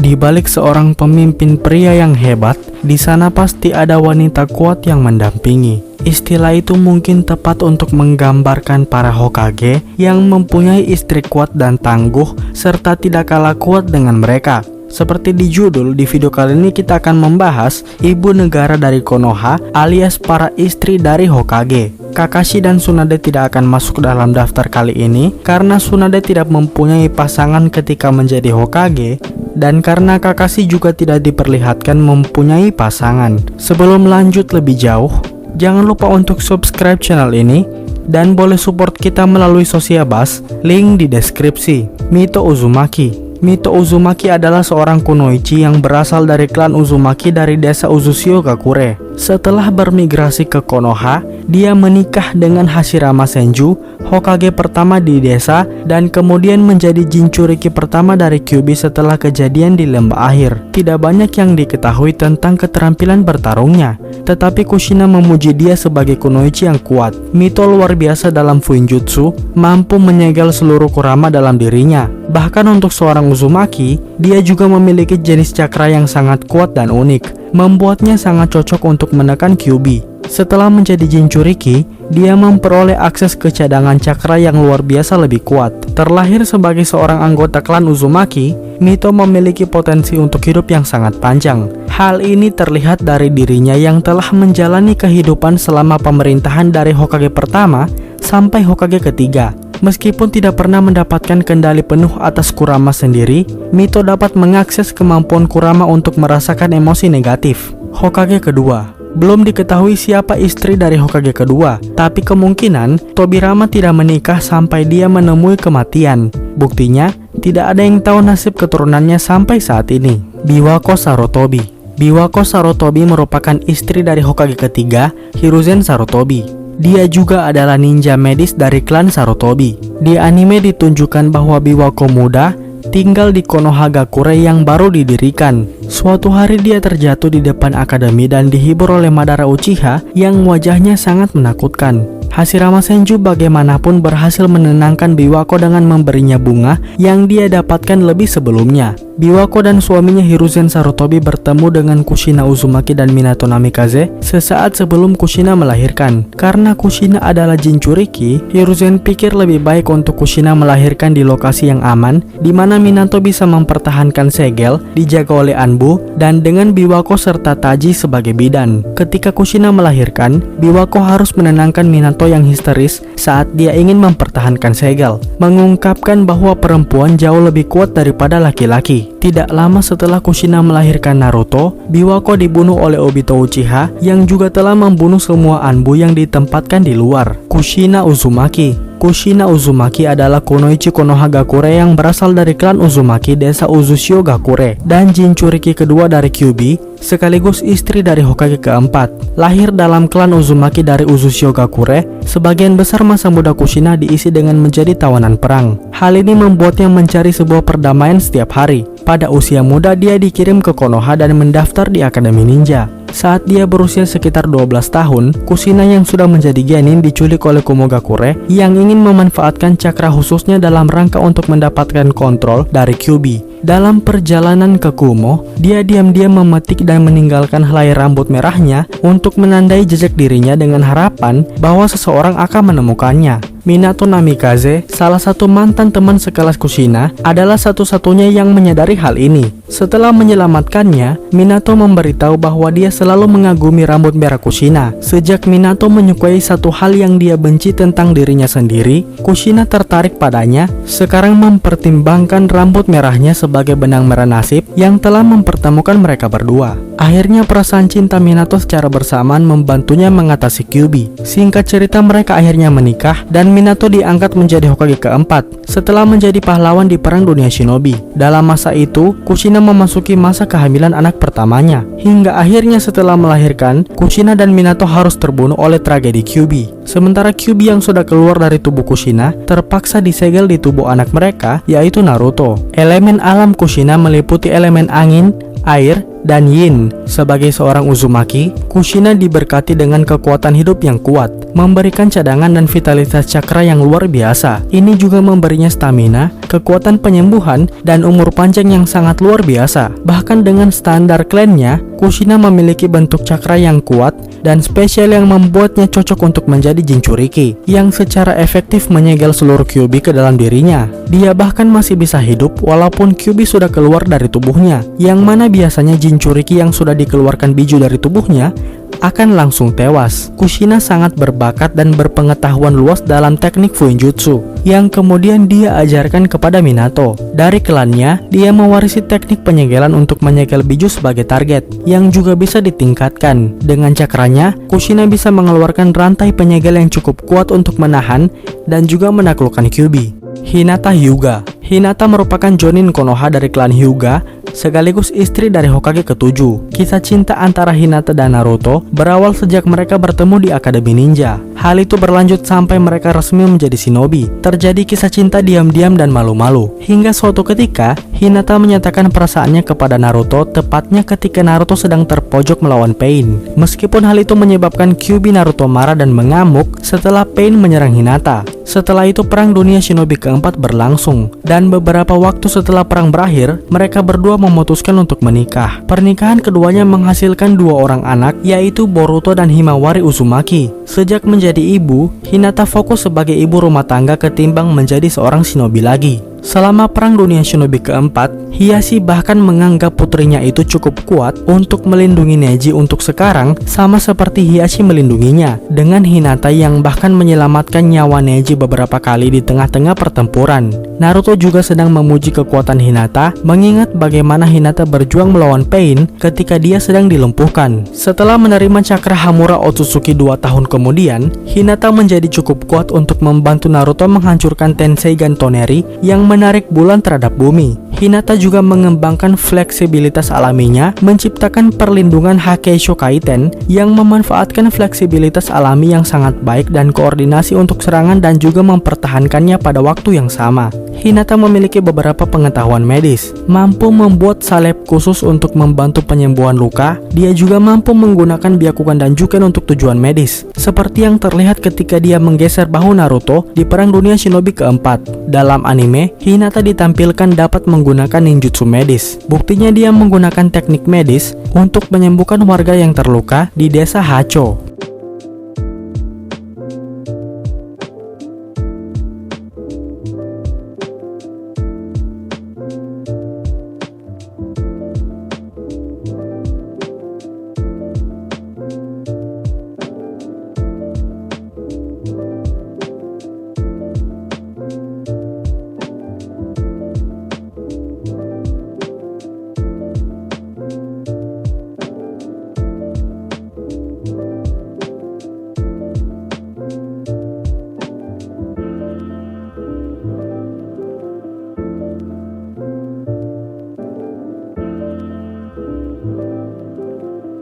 Di balik seorang pemimpin pria yang hebat, di sana pasti ada wanita kuat yang mendampingi. Istilah itu mungkin tepat untuk menggambarkan para Hokage yang mempunyai istri kuat dan tangguh serta tidak kalah kuat dengan mereka. Seperti di judul, di video kali ini kita akan membahas ibu negara dari Konoha alias para istri dari Hokage. Kakashi dan Tsunade tidak akan masuk dalam daftar kali ini karena Tsunade tidak mempunyai pasangan ketika menjadi Hokage dan karena Kakashi juga tidak diperlihatkan mempunyai pasangan. Sebelum lanjut lebih jauh, jangan lupa untuk subscribe channel ini dan boleh support kita melalui Sociabas, link di deskripsi. Mito Uzumaki. Mito Uzumaki adalah seorang kunoichi yang berasal dari klan Uzumaki dari desa Uzushio Gakure. Setelah bermigrasi ke Konoha, dia menikah dengan Hashirama Senju, Hokage pertama di desa, dan kemudian menjadi Jinchuriki pertama dari Kyuubi setelah kejadian di Lembah Akhir. Tidak banyak yang diketahui tentang keterampilan bertarungnya, tetapi Kushina memuji dia sebagai kunoichi yang kuat. Mito luar biasa dalam Fuinjutsu, mampu menyegel seluruh kurama dalam dirinya. Bahkan untuk seorang Uzumaki, dia juga memiliki jenis cakra yang sangat kuat dan unik, membuatnya sangat cocok untuk menekan Kyuubi. Setelah menjadi Jinchuriki, dia memperoleh akses ke cadangan cakra yang luar biasa lebih kuat. Terlahir sebagai seorang anggota klan Uzumaki, Mito memiliki potensi untuk hidup yang sangat panjang. Hal ini terlihat dari dirinya yang telah menjalani kehidupan selama pemerintahan dari Hokage pertama sampai Hokage ketiga. Meskipun tidak pernah mendapatkan kendali penuh atas Kurama sendiri, Mito dapat mengakses kemampuan Kurama untuk merasakan emosi negatif. Hokage kedua. Belum diketahui siapa istri dari Hokage kedua, tapi kemungkinan Tobirama tidak menikah sampai dia menemui kematian. Buktinya, tidak ada yang tahu nasib keturunannya sampai saat ini. Biwako Sarutobi. Biwako Sarutobi merupakan istri dari Hokage ketiga, Hiruzen Sarutobi. Dia juga adalah ninja medis dari klan Sarutobi. Di anime ditunjukkan bahwa Biwako muda tinggal di Konoha Gakure yang baru didirikan. Suatu hari dia terjatuh di depan akademi dan dihibur oleh Madara Uchiha yang wajahnya sangat menakutkan. Hashirama Senju bagaimanapun berhasil menenangkan Biwako dengan memberinya bunga yang dia dapatkan lebih sebelumnya. Biwako dan suaminya Hiruzen Sarutobi bertemu dengan Kushina Uzumaki dan Minato Namikaze sesaat sebelum Kushina melahirkan. Karena Kushina adalah Jinchuriki, Hiruzen pikir lebih baik untuk Kushina melahirkan di lokasi yang aman, di mana Minato bisa mempertahankan segel, dijaga oleh Anbu, dan dengan Biwako serta Taji sebagai bidan. Ketika Kushina melahirkan, Biwako harus menenangkan Minato yang histeris saat dia ingin mempertahankan segel, mengungkapkan bahwa perempuan jauh lebih kuat daripada laki-laki. Tidak lama setelah Kushina melahirkan Naruto, Biwako dibunuh oleh Obito Uchiha yang juga telah membunuh semua Anbu yang ditempatkan di luar. Kushina Uzumaki. Kushina Uzumaki adalah kunoichi Konoha Gakure yang berasal dari klan Uzumaki desa Uzushio Gakure dan Jinchuriki kedua dari Kyuubi, sekaligus istri dari Hokage keempat. Lahir dalam klan Uzumaki dari Uzushio Gakure, sebagian besar masa muda Kushina diisi dengan menjadi tawanan perang. Hal ini membuatnya mencari sebuah perdamaian setiap hari. Pada usia muda dia dikirim ke Konoha dan mendaftar di Akademi Ninja. Saat dia berusia sekitar 12 tahun, Kushina yang sudah menjadi genin diculik oleh Kumo Gakure yang ingin memanfaatkan cakra khususnya dalam rangka untuk mendapatkan kontrol dari Kyuubi. Dalam perjalanan ke Kumo, dia diam-diam memetik dan meninggalkan helai rambut merahnya untuk menandai jejak dirinya dengan harapan bahwa seseorang akan menemukannya. Minato Namikaze, salah satu mantan teman sekelas Kushina, adalah satu-satunya yang menyadari hal ini. Setelah menyelamatkannya, Minato memberitahu bahwa dia selalu mengagumi rambut merah Kushina. Sejak Minato menyukai satu hal yang dia benci tentang dirinya sendiri, Kushina tertarik padanya, sekarang mempertimbangkan rambut merahnya sebagai benang merah nasib yang telah mempertemukan mereka berdua. Akhirnya perasaan cinta Minato secara bersamaan membantunya mengatasi Kyuubi. Singkat cerita, mereka akhirnya menikah dan Minato diangkat menjadi Hokage keempat setelah menjadi pahlawan di Perang Dunia Shinobi. Dalam masa itu, Kushina memasuki masa kehamilan anak pertamanya. Hingga akhirnya setelah melahirkan, Kushina dan Minato harus terbunuh oleh tragedi Kyuubi. Sementara Kyuubi yang sudah keluar dari tubuh Kushina terpaksa disegel di tubuh anak mereka, yaitu Naruto. Elemen alam Kushina meliputi elemen angin, air, dan yin, Sebagai seorang Uzumaki, Kushina diberkati dengan kekuatan hidup yang kuat, memberikan cadangan dan vitalitas cakra yang luar biasa. Ini juga memberinya stamina, kekuatan penyembuhan, dan umur panjang yang sangat luar biasa. Bahkan dengan standar klannya, Kushina memiliki bentuk cakra yang kuat dan spesial yang membuatnya cocok untuk menjadi Jinchuriki, yang secara efektif menyegel seluruh Kyuubi ke dalam dirinya. Dia bahkan masih bisa hidup walaupun Kyuubi sudah keluar dari tubuhnya, yang mana biasanya Jinchuriki yang sudah dikeluarkan biju dari tubuhnya akan langsung tewas. Kushina sangat berbakat dan berpengetahuan luas dalam teknik Fuinjutsu, yang kemudian dia ajarkan kepada Minato. Dari klannya, dia mewarisi teknik penyegelan untuk menyegel biju sebagai target, yang juga bisa ditingkatkan. Dengan cakranya, Kushina bisa mengeluarkan rantai penyegel yang cukup kuat untuk menahan dan juga menaklukkan Kyuubi. Hinata Hyuga. Hinata merupakan Jonin Konoha dari klan Hyuga, sekaligus istri dari Hokage ke-7. Kisah cinta antara Hinata dan Naruto berawal sejak mereka bertemu di Akademi Ninja. Hal itu berlanjut sampai mereka resmi menjadi shinobi. Terjadi kisah cinta diam-diam dan malu-malu. Hingga suatu ketika, Hinata menyatakan perasaannya kepada Naruto, tepatnya ketika Naruto sedang terpojok melawan Pain. Meskipun hal itu menyebabkan Kyuubi Naruto marah dan mengamuk setelah Pain menyerang Hinata. Setelah itu Perang Dunia Shinobi keempat berlangsung, dan beberapa waktu setelah perang berakhir, mereka berdua memutuskan untuk menikah. Pernikahan keduanya menghasilkan dua orang anak, yaitu Boruto dan Himawari Uzumaki. Sejak menjadi ibu, Hinata fokus sebagai ibu rumah tangga ketimbang menjadi seorang shinobi lagi. Selama Perang Dunia Shinobi keempat, Hiashi bahkan menganggap putrinya itu cukup kuat untuk melindungi Neji untuk sekarang, sama seperti Hiashi melindunginya, dengan Hinata yang bahkan menyelamatkan nyawa Neji beberapa kali di tengah-tengah pertempuran. Naruto juga sedang memuji kekuatan Hinata, mengingat bagaimana Hinata berjuang melawan Pain ketika dia sedang dilumpuhkan. Setelah menerima cakra Hamura Otsutsuki 2 tahun kemudian, Hinata menjadi cukup kuat untuk membantu Naruto menghancurkan Tensei Gantoneri yang menarik bulan terhadap bumi. Hinata juga mengembangkan fleksibilitas alaminya, menciptakan perlindungan Hakeisho Kaiten yang memanfaatkan fleksibilitas alami yang sangat baik dan koordinasi untuk serangan dan juga mempertahankannya pada waktu yang sama. Hinata memiliki beberapa pengetahuan medis, mampu membuat salep khusus untuk membantu penyembuhan luka. Dia juga mampu menggunakan Byakugan dan Juken untuk tujuan medis, seperti yang terlihat ketika dia menggeser bahu Naruto di Perang Dunia Shinobi keempat. Dalam anime, Hinata ditampilkan dapat menggunakan ninjutsu medis. Buktinya dia menggunakan teknik medis untuk menyembuhkan warga yang terluka di desa Hacho.